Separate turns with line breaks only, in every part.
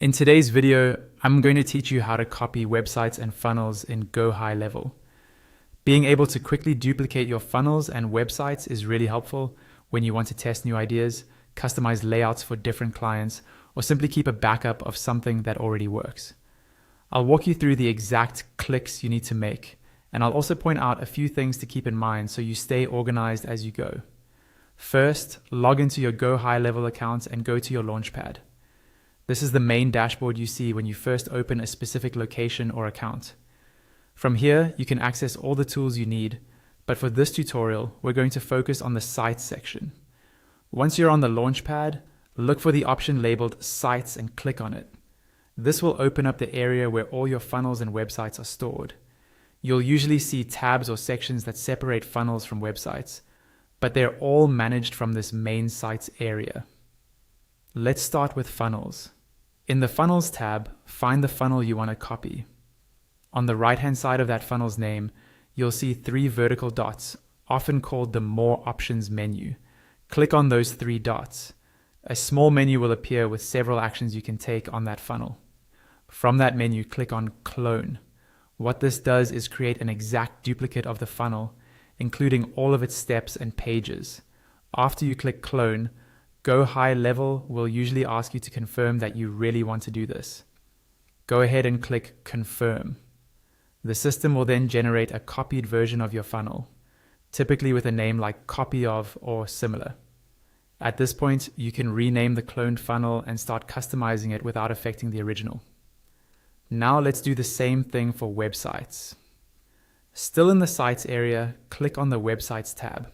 In today's video, I'm going to teach you how to copy websites and funnels in GoHighLevel. Being able to quickly duplicate your funnels and websites is really helpful when you want to test new ideas, customize layouts for different clients, or simply keep a backup of something that already works. I'll walk you through the exact clicks you need to make, and I'll also point out a few things to keep in mind so you stay organized as you go. First, log into your GoHighLevel account and go to your Launchpad. This is the main dashboard you see when you first open a specific location or account. From here, you can access all the tools you need, but for this tutorial, we're going to focus on the Sites section. Once you're on the Launchpad, look for the option labeled Sites and click on it. This will open up the area where all your funnels and websites are stored. You'll usually see tabs or sections that separate funnels from websites, but they're all managed from this main sites area. Let's start with funnels. In the Funnels tab, find the funnel you want to copy. On the right-hand side of that funnel's name, you'll see 3 vertical dots, often called the More Options menu. Click on those 3 dots. A small menu will appear with several actions you can take on that funnel. From that menu, click on Clone. What this does is create an exact duplicate of the funnel, including all of its steps and pages. After you click Clone, GoHighLevel will usually ask you to confirm that you really want to do this. Go ahead and click Confirm. The system will then generate a copied version of your funnel, typically with a name like copy of or similar. At this point, you can rename the cloned funnel and start customizing it without affecting the original. Now let's do the same thing for websites. Still in the Sites area, click on the Websites tab.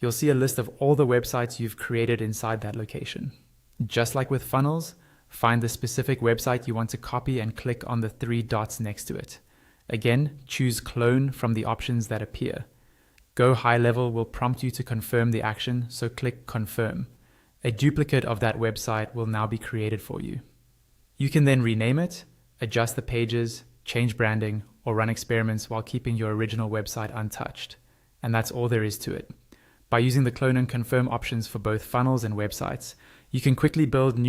You'll see a list of all the websites you've created inside that location. Just like with funnels, find the specific website you want to copy and click on the 3 dots next to it. Again, choose Clone from the options that appear. GoHighLevel will prompt you to confirm the action, so click Confirm. A duplicate of that website will now be created for you. You can then rename it, adjust the pages, change branding, or run experiments while keeping your original website untouched. And that's all there is to it. By using the Clone and Confirm options for both funnels and websites, you can quickly build new